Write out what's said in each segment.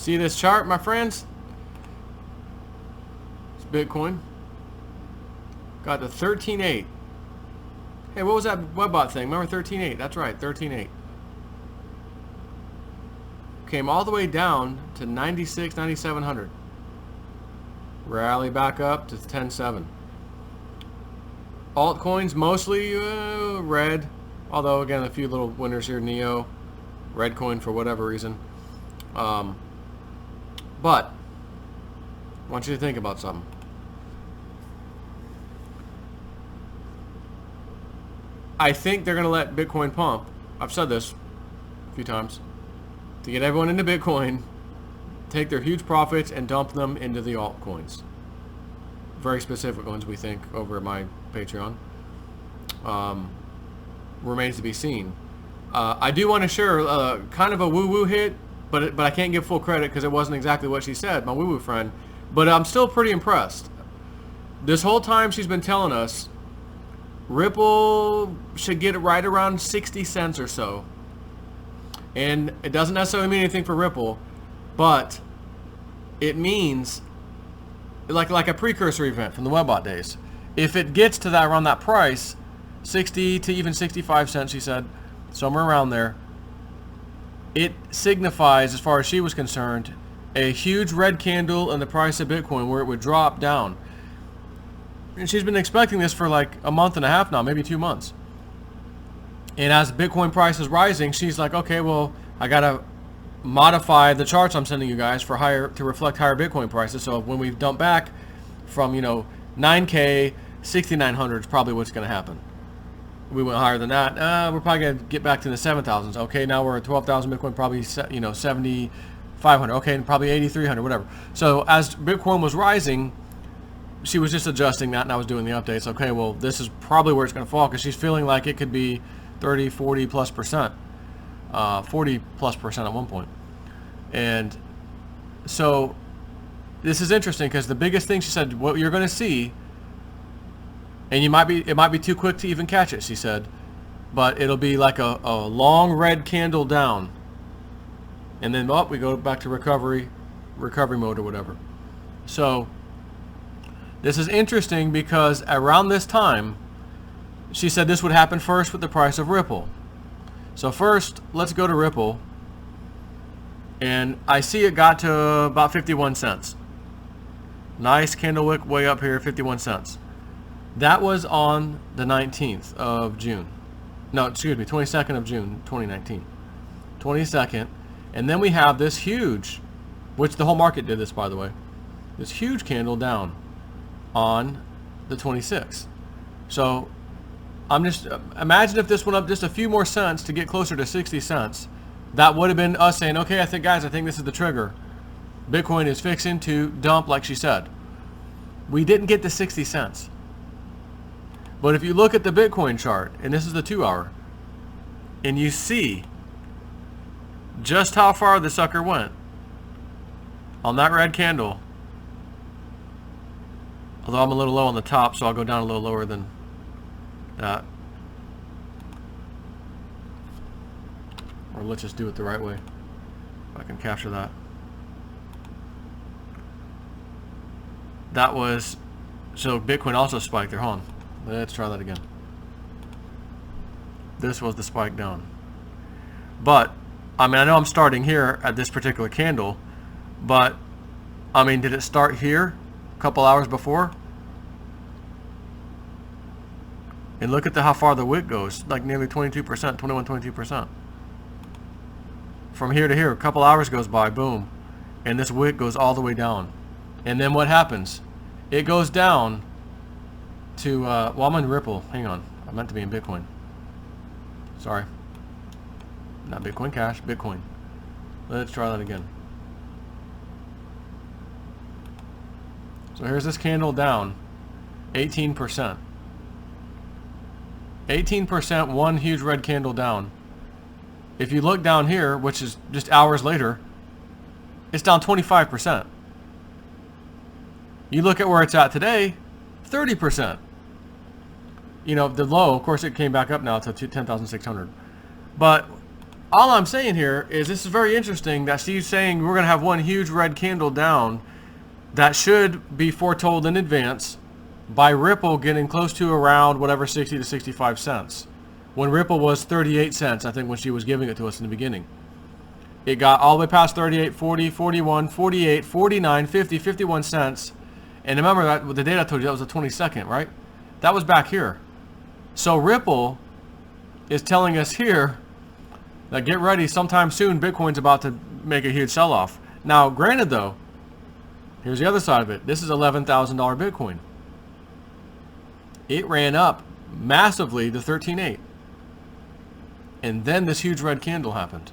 See this chart, my friends? It's Bitcoin. Got to 13.8. Hey, what was that Webbot thing? Remember 13.8? That's right, 13.8. Came all the way down to 96, 9,700. Rally back up to 10.7. Altcoins mostly red, although again a few little winners here. Neo, red coin for whatever reason. But I want you to think about something. I think they're going to let Bitcoin pump. I've said this a few times. To get everyone into Bitcoin, take their huge profits and dump them into the altcoins. Very specific ones, we think, over at my Patreon. Remains to be seen. I do want to share kind of a woo-woo hit, but I can't give full credit because it wasn't exactly what she said, my woo-woo friend. But I'm still pretty impressed. This whole time she's been telling us Ripple should get it right around 60 cents or so. And it doesn't necessarily mean anything for Ripple, but it means like a precursor event from the Webbot days. If it gets to that around that price, 60 to even 65 cents, she said, somewhere around there, it signifies, as far as she was concerned, a huge red candle in the price of Bitcoin where it would drop down. And she's been expecting this for like a month and a half now, maybe 2 months. And as Bitcoin price is rising, she's like, okay, well, I gotta modify the charts I'm sending you guys for to reflect higher Bitcoin prices. So when we dump back from 9K, 6,900 is probably what's going to happen. We went higher than that. We're probably going to get back to the 7,000s. Okay, now we're at 12,000 Bitcoin, probably 7,500. Okay, and probably 8,300, whatever. So as Bitcoin was rising, she was just adjusting that, and I was doing the updates. Okay, well, this is probably where it's going to fall because she's feeling like it could be 30, 40 plus percent, 40 plus percent at one point. And so this is interesting because the biggest thing she said, what you're going to see, and it might be too quick to even catch it, she said, but it'll be like a long red candle down, and then we go back to recovery mode or whatever. So this is interesting because around this time, she said this would happen first with the price of Ripple. So first, let's go to Ripple. And I see it got to about 51 cents. Nice candle wick way up here, 51 cents. That was on the 19th of June. No, excuse me, 22nd of June, 2019. 22nd. And then we have this huge, which the whole market did this, by the way, this huge candle down on the 26th. So I'm just, imagine if this went up just a few more cents to get closer to 60 cents. That would have been us saying, okay, I think this is the trigger. Bitcoin is fixing to dump like she said. We didn't get to 60 cents. But if you look at the Bitcoin chart, and this is the 2 hour, and you see just how far the sucker went on that red candle, although I'm a little low on the top, so I'll go down a little lower than that. Or let's just do it the right way. If I can capture that. That was, so Bitcoin also spiked there. Hold on. Let's try that again. This was the spike down. But, I mean, I know I'm starting here at this particular candle, but, I mean, did it start here a couple hours before? And look at how far the wick goes, like nearly 22%, 22%. From here to here, a couple hours goes by, boom. And this wick goes all the way down. And then what happens? It goes down to, well, I'm in Ripple. Hang on. I meant to be in Bitcoin. Sorry. Not Bitcoin Cash, Bitcoin. Let's try that again. So here's this candle down, 18%. 18%, one huge red candle down. If you look down here, which is just hours later, it's down 25%. You look at where it's at today, 30%. You know, the low, of course, it came back up now to 10,600. But all I'm saying here is this is very interesting that she's saying we're going to have one huge red candle down that should be foretold in advance by Ripple getting close to around whatever 60 to 65 cents. When Ripple was 38 cents, I think, when she was giving it to us in the beginning. It got all the way past 38, 40, 41, 48, 49, 50, 51 cents. And remember that with the date I told you, that was the 22nd, right? That was back here. So Ripple is telling us here that get ready, sometime soon Bitcoin's about to make a huge sell-off. Now, granted though, here's the other side of it. This is $11,000 Bitcoin. It ran up massively to 13.8. And then this huge red candle happened.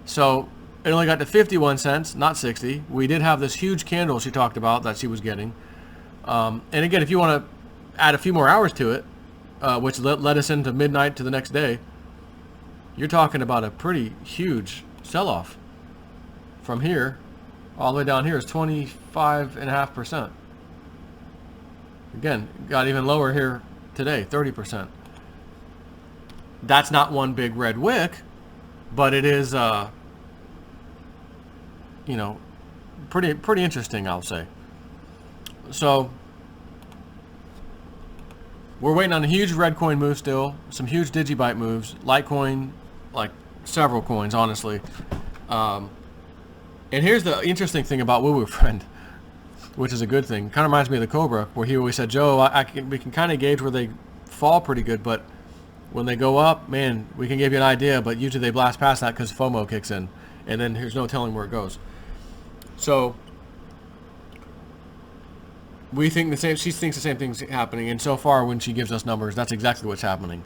So it only got to 51 cents, not 60. We did have this huge candle she talked about that she was getting. And again, if you want to add a few more hours to it, which led us into midnight to the next day, you're talking about a pretty huge sell-off. From here all the way down here is 25.5%. Again, got even lower here today, 30%. That's not one big red wick, but it is, you know, pretty interesting, I'll say. So we're waiting on a huge red coin move still, some huge Digibyte moves, Litecoin, like several coins, honestly. And here's the interesting thing about Woo Woo Friend, which is a good thing. Kind of reminds me of the Cobra, where he always said, Joe, we can kind of gauge where they fall pretty good, but when they go up, man, we can give you an idea, but usually they blast past that because FOMO kicks in, and then there's no telling where it goes. So we think the same. She thinks the same thing's happening, and so far, when she gives us numbers, that's exactly what's happening.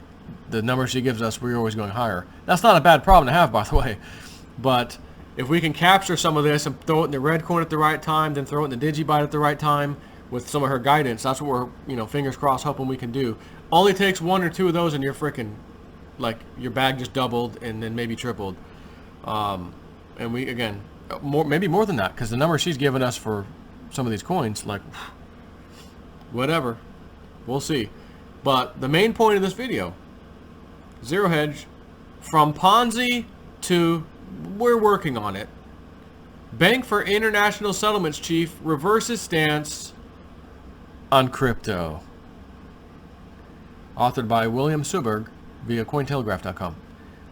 The numbers she gives us, we're always going higher. That's not a bad problem to have, by the way. But if we can capture some of this and throw it in the red coin at the right time, then throw it in the Digibyte at the right time with some of her guidance, that's what we're, you know, fingers crossed, hoping we can do. Only takes one or two of those, and you're freaking, like, your bag just doubled and then maybe tripled. And we, again, maybe more than that, because the number she's given us for some of these coins, like, whatever, we'll see. But the main point of this video, zero hedge, from Ponzi to we're working on it. Bank for International Settlements chief reverses stance on crypto. Authored by William Suberg via Cointelegraph.com.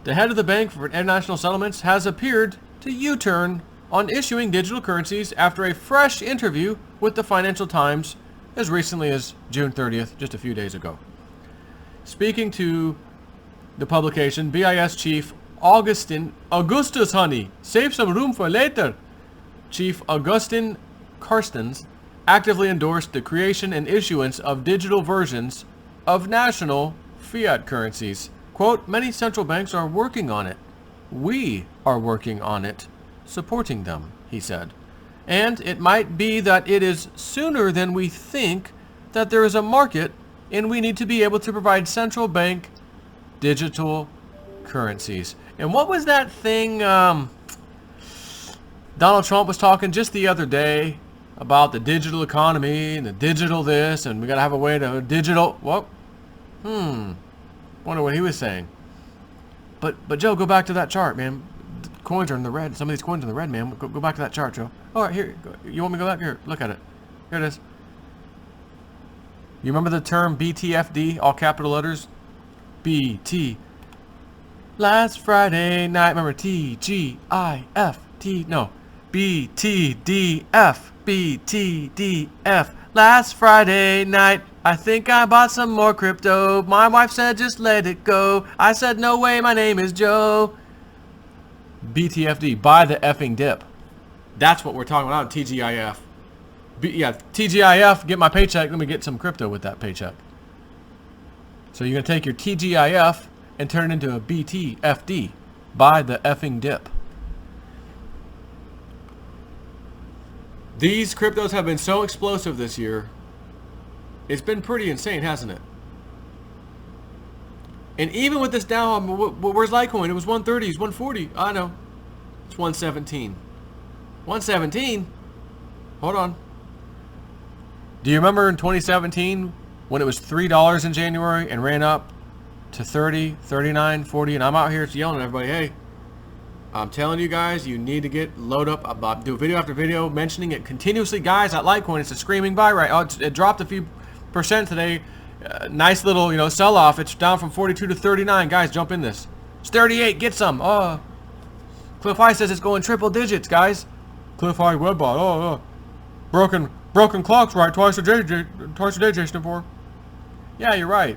The head of the Bank for International Settlements has appeared to U-turn on issuing digital currencies after a fresh interview with the Financial Times as recently as June 30th, just a few days ago. Speaking to the publication, BIS chief Augustus, honey, save some room for later. Chief Augustin Karstens actively endorsed the creation and issuance of digital versions of national fiat currencies. Quote, many central banks are working on it. We are working on it, supporting them, he said. And it might be that it is sooner than we think that there is a market and we need to be able to provide central bank digital currencies. And what was that thing Donald Trump was talking just the other day about the digital economy and the digital this, and we got to have a way to digital, what? Wonder what he was saying. But Joe, go back to that chart, man. The coins are in the red. Some of these coins are in the red, man. Go back to that chart, Joe. All right, here. You want me to go back? Here, look at it. Here it is. You remember the term BTFD, all capital letters? BT. Last Friday night, remember TGIFT, no, BTDF, BTDF. Last Friday night, I think I bought some more crypto. My wife said just let it go. I said no way, my name is Joe. BTFD, buy the effing dip. That's what we're talking about, TGIF. Yeah, TGIF, get my paycheck, let me get some crypto with that paycheck. So you're going to take your TGIF and turn it into a BTFD. Buy the effing dip. These cryptos have been so explosive this year. It's been pretty insane, hasn't it? And even with this down, where's Litecoin? It was 130, it's 140. I know. It's 117. 117? Hold on. Do you remember in 2017 when it was $3 in January and ran up to 30, 39, 40, and I'm out here yelling at everybody, hey, I'm telling you guys, you need to get load up. I do video after video mentioning it continuously. Guys, that Litecoin, it's a screaming buy right. Oh, it dropped a few percent today. Nice little, sell off. It's down from 42 to 39. Guys, jump in this. It's 38. Get some. Oh, Cliff High says it's going triple digits, guys. Cliff High Webbot. Oh, broken clocks, right? Twice a day, Jason. For. Yeah, you're right.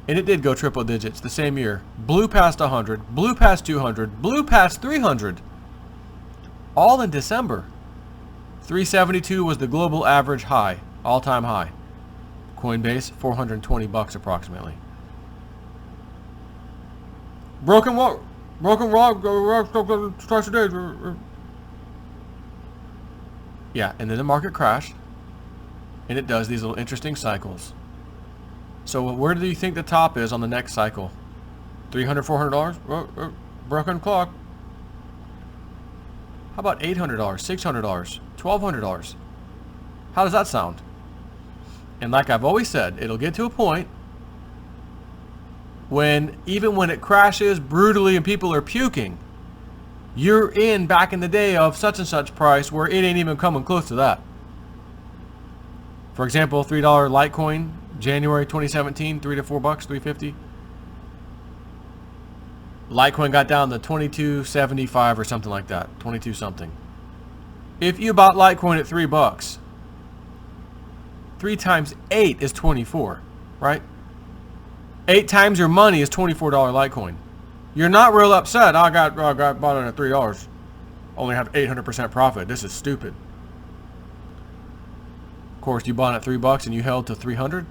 And it did go triple digits the same year. Blew past 100, blew past 200, blew past 300. All in December. 372 was the global average high, all-time high. Coinbase, 420 bucks approximately. Broken rock, twice a day. Yeah, and then the market crashed. And it does these little interesting cycles. So where do you think the top is on the next cycle? $300, $400? Broken clock. How about $800, $600, $1,200? How does that sound? And like I've always said, it'll get to a point when, even when it crashes brutally and people are puking, you're in back in the day of such and such price where it ain't even coming close to that. For example, $3 Litecoin, January 2017, $3 to $4, $3.50. Litecoin got down to 22.75 or something like that, 22 something. If you bought Litecoin at $3, 3 times 8 is 24, right? 8 times your money is $24 Litecoin. You're not real upset. I got bought it at $3. Only have 800% profit. This is stupid. Of course, you bought it at $3 and you held to 300,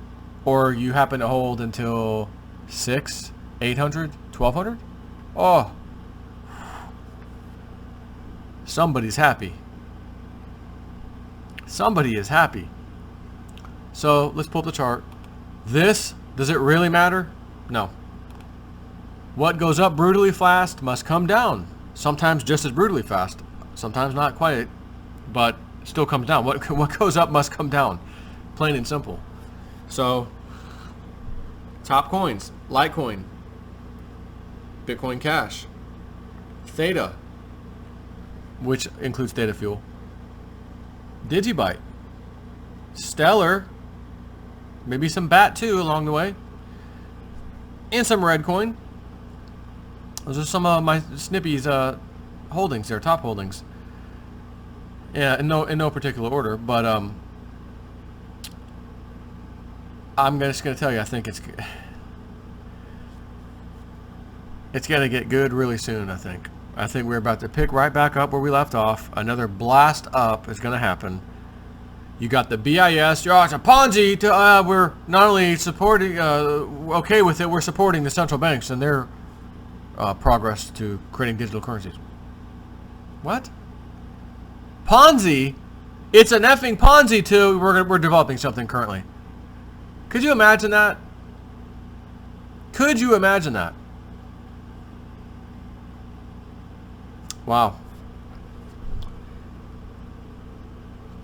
or you happen to hold until 6, 800, 1200. Oh, somebody's happy. Somebody is happy. So let's pull up the chart. This, does it really matter? No. What goes up brutally fast must come down. Sometimes just as brutally fast. Sometimes not quite, but still comes down. What goes up must come down. Plain and simple. So, top coins. Litecoin. Bitcoin Cash. Theta, which includes Theta Fuel. Digibyte. Stellar. Maybe some BAT too along the way. And some Redcoin. Those are some of my Snippy's holdings there, top holdings. Yeah, in no particular order, but I'm just gonna tell you, I think it's gonna get good really soon. I think we're about to pick right back up where we left off. Another blast up is gonna happen. You got the BIS. Oh, it's a Ponzi. We're not only supporting, okay with it, we're supporting the central banks and their progress to creating digital currencies. What? Ponzi? It's an effing Ponzi too. We're developing something currently. Could you imagine that? Could you imagine that? Wow.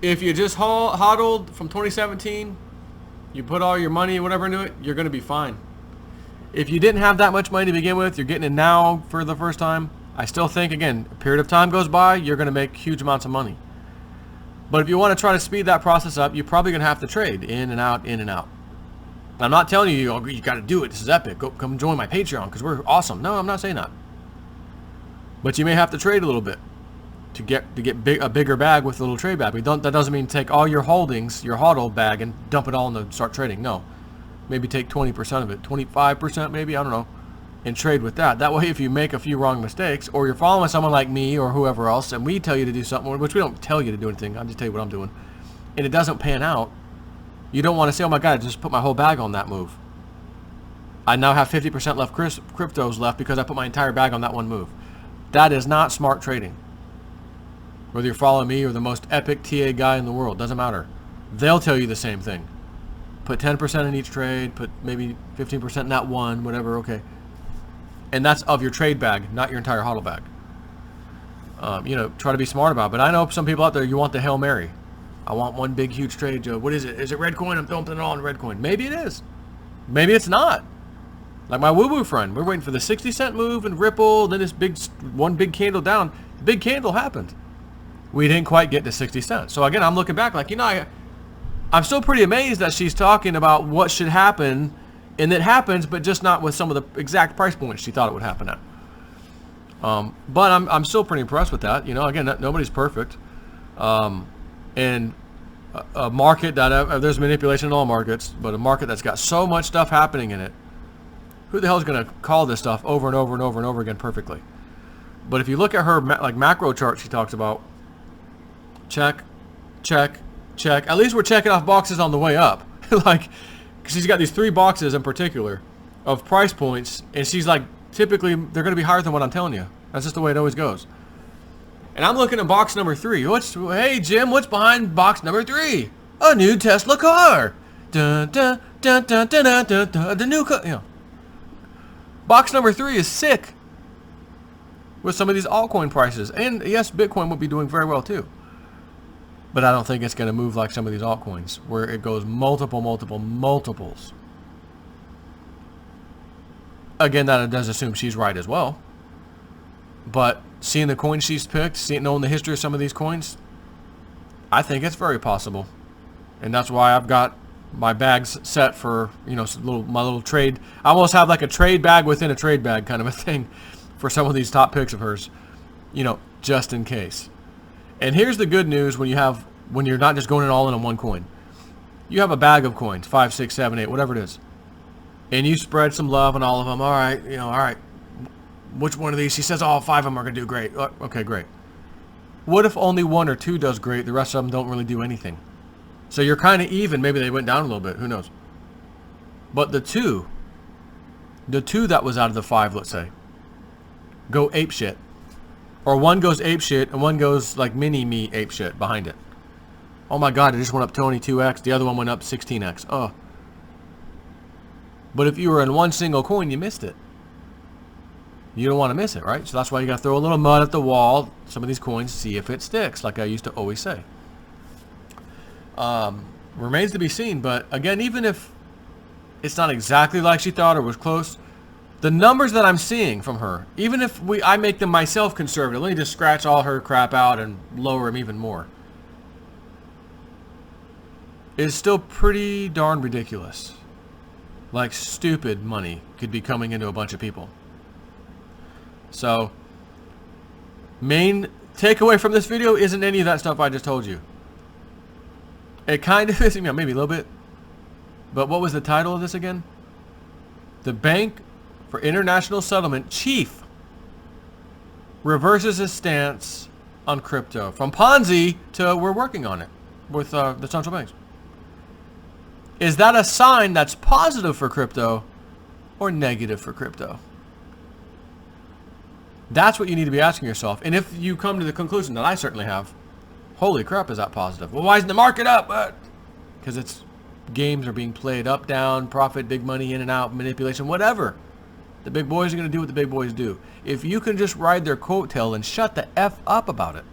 If you just hodled from 2017, you put all your money, whatever, into it, you're going to be fine. If you didn't have that much money to begin with, you're getting it now for the first time, I still think, again, a period of time goes by, you're going to make huge amounts of money. But if you want to try to speed that process up, you're probably going to have to trade in and out, in and out. I'm not telling you, oh, you got to do it. This is epic. Go, come join my Patreon because we're awesome. No, I'm not saying that. But you may have to trade a little bit to get a bigger bag with a little trade bag. That doesn't mean take all your holdings, your hodl bag, and dump it all in the start trading. No. Maybe take 20% of it, 25% maybe, I don't know, and trade with that. That way, if you make a few wrong mistakes, or you're following someone like me or whoever else, and we tell you to do something, which we don't tell you to do anything, I'm just tell you what I'm doing, and it doesn't pan out, you don't want to say, oh my God, I just put my whole bag on that move. I now have 50% left cryptos left because I put my entire bag on that one move. That is not smart trading. Whether you're following me or the most epic TA guy in the world, doesn't matter. They'll tell you the same thing. Put 10% in each trade, put maybe 15% in that one, whatever, okay. And that's of your trade bag, not your entire hodl bag. Try to be smart about it. But I know some people out there, you want the Hail Mary. I want one big, huge trade. What is it? Is it Redcoin? I'm dumping it all in Redcoin. Maybe it is. Maybe it's not. Like my woo-woo friend, we're waiting for the 60-cent move and Ripple, then this one big candle down. The big candle happened. We didn't quite get to 60 cents. So again, I'm looking back like, I'm still pretty amazed that she's talking about what should happen, and it happens, but just not with some of the exact price points she thought it would happen at. But I'm still pretty impressed with that. Again, nobody's perfect. And a market that there's manipulation in all markets, but a market that's got so much stuff happening in it, who the hell is going to call this stuff over and over and over and over again perfectly? But if you look at her macro chart she talks about, check, check, check. At least we're checking off boxes on the way up. Like, cause she's got these 3 boxes in particular of price points, and she's like, typically they're going to be higher than what I'm telling you. That's just the way it always goes. And I'm looking at box number 3. Hey Jim, what's behind box number 3? A new Tesla car. Dun, dun, dun, dun, dun, dun, dun, dun, the new car. Box number 3 is sick with some of these altcoin prices. And yes, Bitcoin would be doing very well too. But I don't think it's going to move like some of these altcoins where it goes multiples. Again, that does assume she's right as well. But seeing the coins she's picked, knowing the history of some of these coins, I think it's very possible. And that's why I've got my bags set for, my little trade. I almost have like a trade bag within a trade bag kind of a thing for some of these top picks of hers, just in case. And here's the good news when you're not just going in all in on one coin. You have a bag of coins, 5, 6, 7, 8, whatever it is. And you spread some love on all of them. All right. Which one of these? She says, 5 of them are going to do great. Okay, great. What if only 1 or 2 does great? The rest of them don't really do anything. So you're kind of even. Maybe they went down a little bit. Who knows? But the two that was out of the 5, let's say, go ape shit. Or one goes ape shit and one goes like mini-me ape shit behind it. Oh my God, it just went up 22x. The other one went up 16x. Oh. But if you were in one single coin, you missed it. You don't want to miss it, right? So that's why you got to throw a little mud at the wall, some of these coins, see if it sticks, like I used to always say. Remains to be seen, but again, even if it's not exactly like she thought or was close, the numbers that I'm seeing from her, even if I make them myself conservative, let me just scratch all her crap out and lower them even more, is still pretty darn ridiculous. Like stupid money could be coming into a bunch of people. So, main takeaway from this video isn't any of that stuff I just told you. It kind of is, maybe a little bit. But what was the title of this again? The Bank for International Settlement chief reverses his stance on crypto. From Ponzi to we're working on it with the central banks. Is that a sign that's positive for crypto or negative for crypto? That's what you need to be asking yourself. And if you come to the conclusion that I certainly have, holy crap, is that positive? Well, why isn't the market up? Because it's games are being played up, down, profit, big money, in and out, manipulation, whatever. The big boys are going to do what the big boys do. If you can just ride their coattail and shut the F up about it,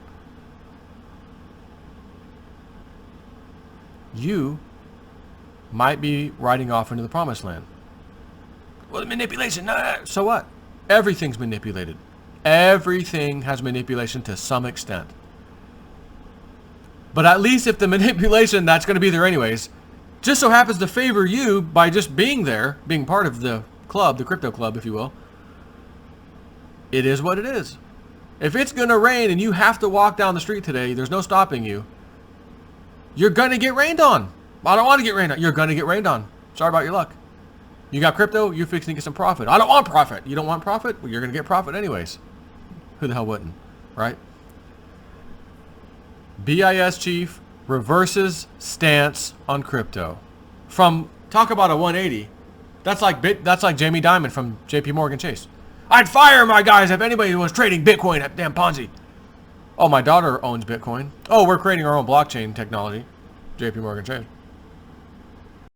you might be riding off into the promised land. Well, the manipulation, so what? Everything's manipulated. Everything has manipulation to some extent. But at least if the manipulation that's going to be there anyways, just so happens to favor you by just being there, being part of the club, the crypto club, if you will, it is what it is. If it's going to rain and you have to walk down the street today, there's no stopping you, you're going to get rained on. I don't want to get rained on. You're going to get rained on. Sorry about your luck. You got crypto, you're fixing to get some profit. I don't want profit. You don't want profit? Well, you're going to get profit anyways. Who the hell wouldn't, right? BIS chief reverses stance on crypto. From talk about a 180, that's like Jamie Dimon from JP Morgan Chase. I'd fire my guys if anybody was trading Bitcoin at damn Ponzi. Oh, my daughter owns Bitcoin. Oh, we're creating our own blockchain technology. JP Morgan Chase.